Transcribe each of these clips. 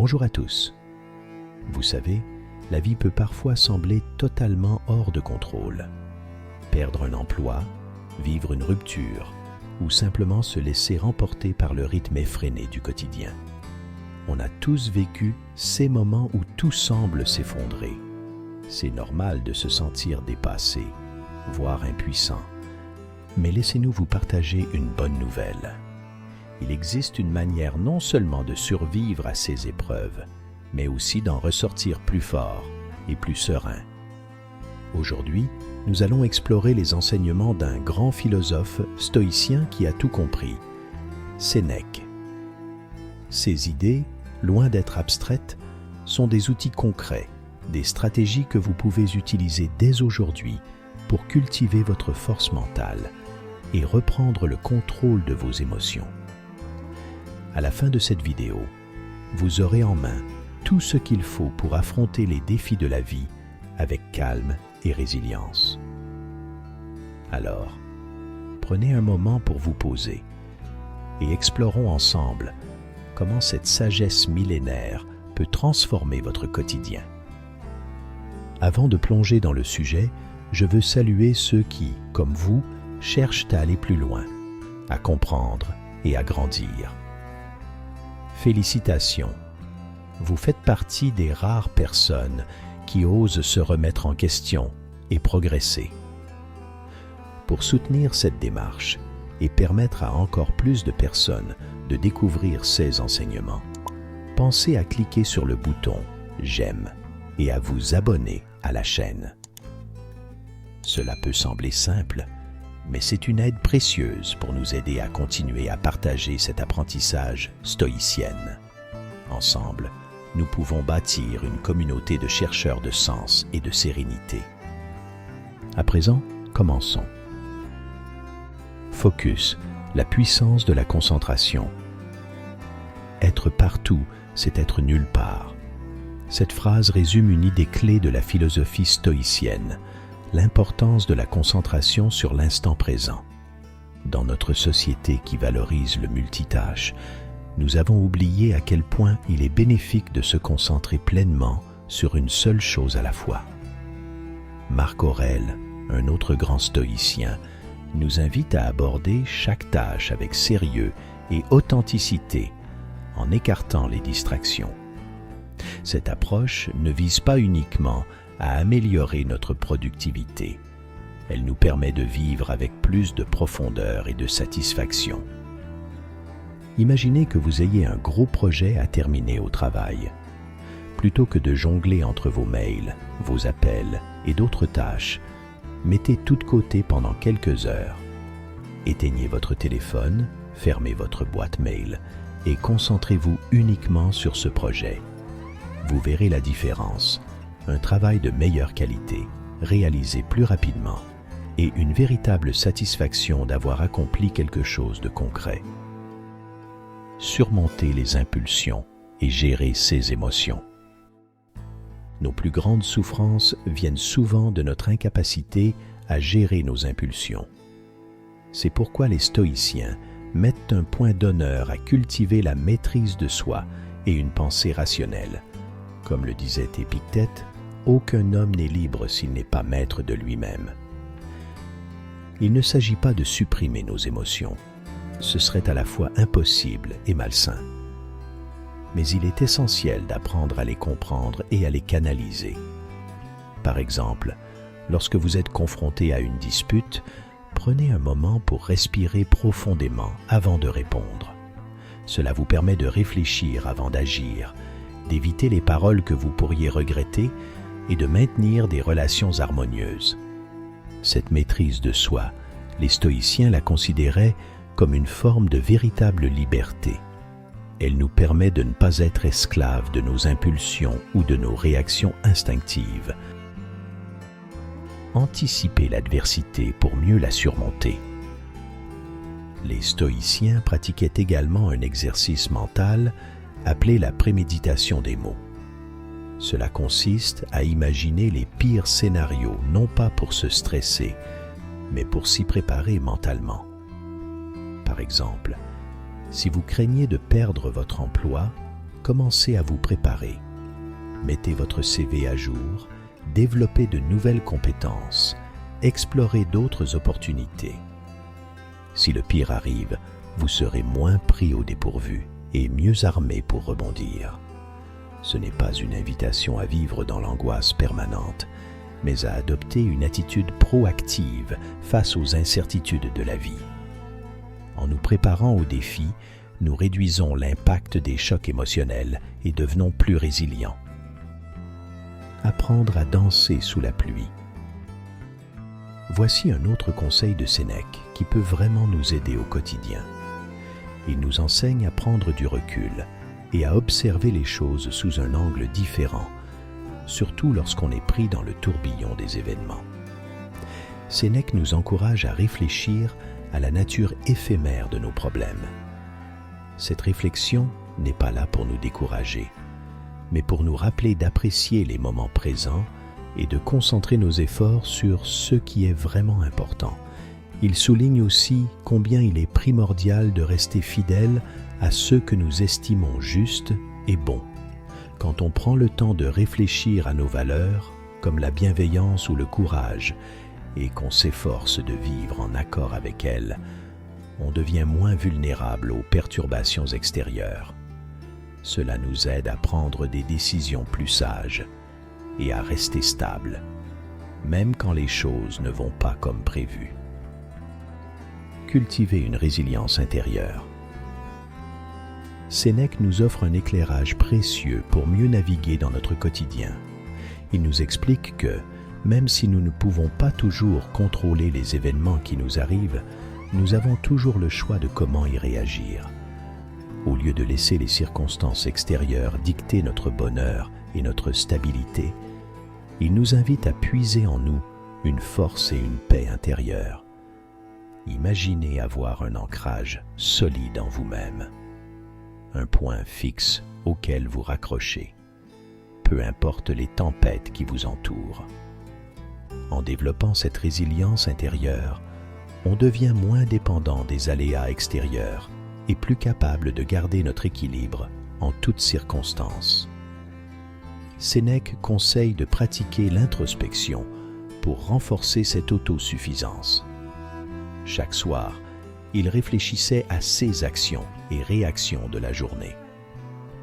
Bonjour à tous. Vous savez, la vie peut parfois sembler totalement hors de contrôle. Perdre un emploi, vivre une rupture ou simplement se laisser emporter par le rythme effréné du quotidien. On a tous vécu ces moments où tout semble s'effondrer. C'est normal de se sentir dépassé, voire impuissant. Mais laissez-nous vous partager une bonne nouvelle. Il existe une manière non seulement de survivre à ces épreuves, mais aussi d'en ressortir plus fort et plus serein. Aujourd'hui, nous allons explorer les enseignements d'un grand philosophe stoïcien qui a tout compris, Sénèque. Ses idées, loin d'être abstraites, sont des outils concrets, des stratégies que vous pouvez utiliser dès aujourd'hui pour cultiver votre force mentale et reprendre le contrôle de vos émotions. À la fin de cette vidéo, vous aurez en main tout ce qu'il faut pour affronter les défis de la vie avec calme et résilience. Alors, prenez un moment pour vous poser et explorons ensemble comment cette sagesse millénaire peut transformer votre quotidien. Avant de plonger dans le sujet, je veux saluer ceux qui, comme vous, cherchent à aller plus loin, à comprendre et à grandir. Félicitations, vous faites partie des rares personnes qui osent se remettre en question et progresser. Pour soutenir cette démarche et permettre à encore plus de personnes de découvrir ces enseignements, pensez à cliquer sur le bouton « J'aime » et à vous abonner à la chaîne. Cela peut sembler simple, mais c'est une aide précieuse pour nous aider à continuer à partager cet apprentissage stoïcien. Ensemble, nous pouvons bâtir une communauté de chercheurs de sens et de sérénité. À présent, commençons. Focus, la puissance de la concentration. Être partout, c'est être nulle part. Cette phrase résume une idée clé de la philosophie stoïcienne, l'importance de la concentration sur l'instant présent. Dans notre société qui valorise le multitâche, nous avons oublié à quel point il est bénéfique de se concentrer pleinement sur une seule chose à la fois. Marc Aurèle, un autre grand stoïcien, nous invite à aborder chaque tâche avec sérieux et authenticité, en écartant les distractions. Cette approche ne vise pas uniquement à améliorer notre productivité. Elle nous permet de vivre avec plus de profondeur et de satisfaction. Imaginez que vous ayez un gros projet à terminer au travail. Plutôt que de jongler entre vos mails, vos appels et d'autres tâches, mettez tout de côté pendant quelques heures. Éteignez votre téléphone, fermez votre boîte mail et concentrez-vous uniquement sur ce projet. Vous verrez la différence. Un travail de meilleure qualité, réalisé plus rapidement, et une véritable satisfaction d'avoir accompli quelque chose de concret. Surmonter les impulsions et gérer ses émotions. Nos plus grandes souffrances viennent souvent de notre incapacité à gérer nos impulsions. C'est pourquoi les stoïciens mettent un point d'honneur à cultiver la maîtrise de soi et une pensée rationnelle. Comme le disait Épictète, aucun homme n'est libre s'il n'est pas maître de lui-même. Il ne s'agit pas de supprimer nos émotions. Ce serait à la fois impossible et malsain. Mais il est essentiel d'apprendre à les comprendre et à les canaliser. Par exemple, lorsque vous êtes confronté à une dispute, prenez un moment pour respirer profondément avant de répondre. Cela vous permet de réfléchir avant d'agir, d'éviter les paroles que vous pourriez regretter et de maintenir des relations harmonieuses. Cette maîtrise de soi, les stoïciens la considéraient comme une forme de véritable liberté. Elle nous permet de ne pas être esclaves de nos impulsions ou de nos réactions instinctives. Anticiper l'adversité pour mieux la surmonter. Les stoïciens pratiquaient également un exercice mental appelé la préméditation des mots. Cela consiste à imaginer les pires scénarios, non pas pour se stresser, mais pour s'y préparer mentalement. Par exemple, si vous craignez de perdre votre emploi, commencez à vous préparer. Mettez votre CV à jour, développez de nouvelles compétences, explorez d'autres opportunités. Si le pire arrive, vous serez moins pris au dépourvu et mieux armé pour rebondir. Ce n'est pas une invitation à vivre dans l'angoisse permanente, mais à adopter une attitude proactive face aux incertitudes de la vie. En nous préparant aux défis, nous réduisons l'impact des chocs émotionnels et devenons plus résilients. Apprendre à danser sous la pluie. Voici un autre conseil de Sénèque qui peut vraiment nous aider au quotidien. Il nous enseigne à prendre du recul et à observer les choses sous un angle différent, surtout lorsqu'on est pris dans le tourbillon des événements. Sénèque nous encourage à réfléchir à la nature éphémère de nos problèmes. Cette réflexion n'est pas là pour nous décourager, mais pour nous rappeler d'apprécier les moments présents et de concentrer nos efforts sur ce qui est vraiment important. Il souligne aussi combien il est primordial de rester fidèle à ce que nous estimons juste et bon. Quand on prend le temps de réfléchir à nos valeurs, comme la bienveillance ou le courage, et qu'on s'efforce de vivre en accord avec elles, on devient moins vulnérable aux perturbations extérieures. Cela nous aide à prendre des décisions plus sages et à rester stable, même quand les choses ne vont pas comme prévu. Cultiver une résilience intérieure. Sénèque nous offre un éclairage précieux pour mieux naviguer dans notre quotidien. Il nous explique que, même si nous ne pouvons pas toujours contrôler les événements qui nous arrivent, nous avons toujours le choix de comment y réagir. Au lieu de laisser les circonstances extérieures dicter notre bonheur et notre stabilité, il nous invite à puiser en nous une force et une paix intérieure. Imaginez avoir un ancrage solide en vous-même, un point fixe auquel vous raccrochez, peu importe les tempêtes qui vous entourent. En développant cette résilience intérieure, on devient moins dépendant des aléas extérieurs et plus capable de garder notre équilibre en toutes circonstances. Sénèque conseille de pratiquer l'introspection pour renforcer cette autosuffisance. Chaque soir, il réfléchissait à ses actions et réactions de la journée.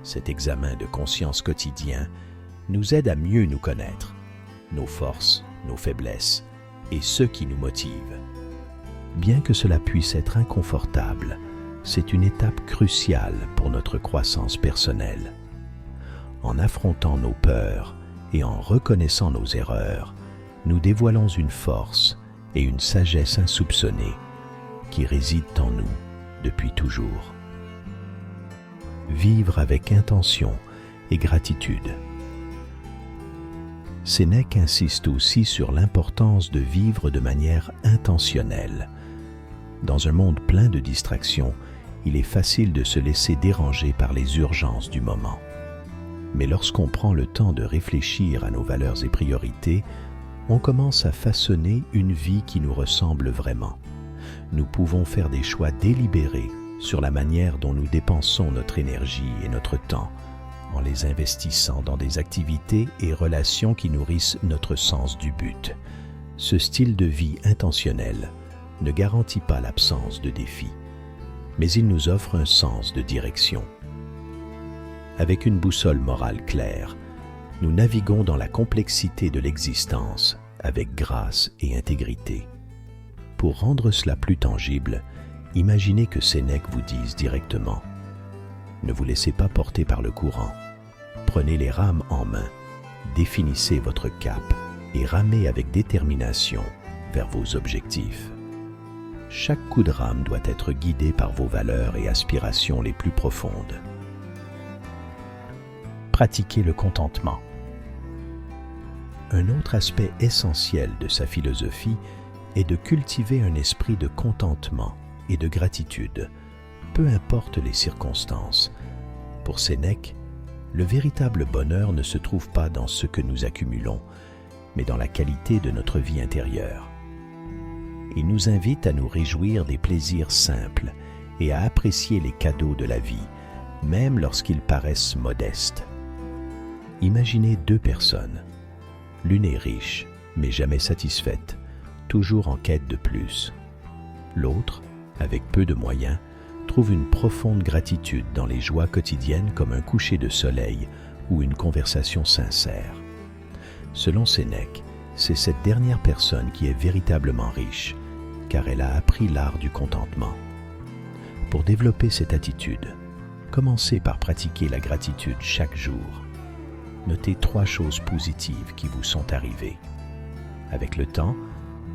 Cet examen de conscience quotidien nous aide à mieux nous connaître, nos forces, nos faiblesses et ce qui nous motive. Bien que cela puisse être inconfortable, c'est une étape cruciale pour notre croissance personnelle. En affrontant nos peurs et en reconnaissant nos erreurs, nous dévoilons une force et une sagesse insoupçonnée qui résident en nous depuis toujours. Vivre avec intention et gratitude. Sénèque insiste aussi sur l'importance de vivre de manière intentionnelle. Dans un monde plein de distractions, il est facile de se laisser déranger par les urgences du moment. Mais lorsqu'on prend le temps de réfléchir à nos valeurs et priorités, on commence à façonner une vie qui nous ressemble vraiment. Nous pouvons faire des choix délibérés sur la manière dont nous dépensons notre énergie et notre temps, en les investissant dans des activités et relations qui nourrissent notre sens du but. Ce style de vie intentionnel ne garantit pas l'absence de défis, mais il nous offre un sens de direction. Avec une boussole morale claire, nous naviguons dans la complexité de l'existence avec grâce et intégrité. Pour rendre cela plus tangible, imaginez que Sénèque vous dise directement « Ne vous laissez pas porter par le courant. Prenez les rames en main, définissez votre cap et ramez avec détermination vers vos objectifs. Chaque coup de rame doit être guidé par vos valeurs et aspirations les plus profondes. » Pratiquer le contentement. Un autre aspect essentiel de sa philosophie est de cultiver un esprit de contentement et de gratitude, peu importe les circonstances. Pour Sénèque, le véritable bonheur ne se trouve pas dans ce que nous accumulons, mais dans la qualité de notre vie intérieure. Il nous invite à nous réjouir des plaisirs simples et à apprécier les cadeaux de la vie, même lorsqu'ils paraissent modestes. Imaginez deux personnes. L'une est riche, mais jamais satisfaite, toujours en quête de plus. L'autre, avec peu de moyens, trouve une profonde gratitude dans les joies quotidiennes comme un coucher de soleil ou une conversation sincère. Selon Sénèque, c'est cette dernière personne qui est véritablement riche, car elle a appris l'art du contentement. Pour développer cette attitude, commencez par pratiquer la gratitude chaque jour. Notez 3 choses positives qui vous sont arrivées. Avec le temps,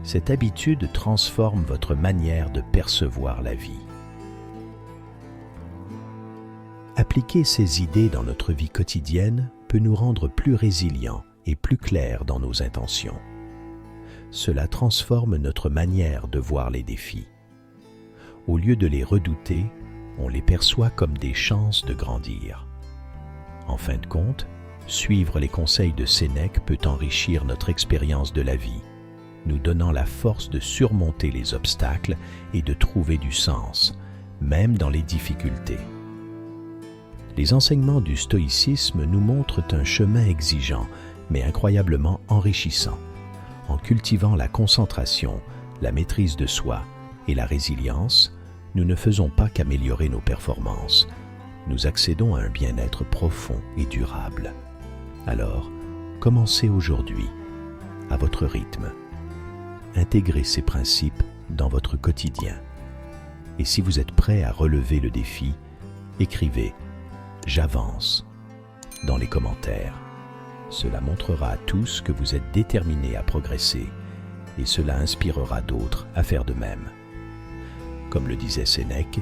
cette habitude transforme votre manière de percevoir la vie. Appliquer ces idées dans notre vie quotidienne peut nous rendre plus résilients et plus clairs dans nos intentions. Cela transforme notre manière de voir les défis. Au lieu de les redouter, on les perçoit comme des chances de grandir. En fin de compte, suivre les conseils de Sénèque peut enrichir notre expérience de la vie, nous donnant la force de surmonter les obstacles et de trouver du sens, même dans les difficultés. Les enseignements du stoïcisme nous montrent un chemin exigeant, mais incroyablement enrichissant. En cultivant la concentration, la maîtrise de soi et la résilience, nous ne faisons pas qu'améliorer nos performances. Nous accédons à un bien-être profond et durable. Alors, commencez aujourd'hui, à votre rythme. Intégrez ces principes dans votre quotidien. Et si vous êtes prêt à relever le défi, écrivez « J'avance » dans les commentaires. Cela montrera à tous que vous êtes déterminés à progresser et cela inspirera d'autres à faire de même. Comme le disait Sénèque,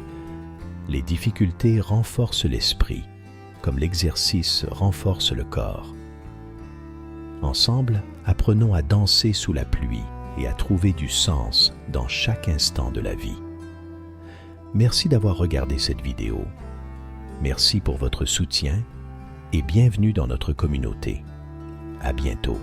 les difficultés renforcent l'esprit, comme l'exercice renforce le corps. Ensemble, apprenons à danser sous la pluie et à trouver du sens dans chaque instant de la vie. Merci d'avoir regardé cette vidéo. Merci pour votre soutien et bienvenue dans notre communauté. À bientôt.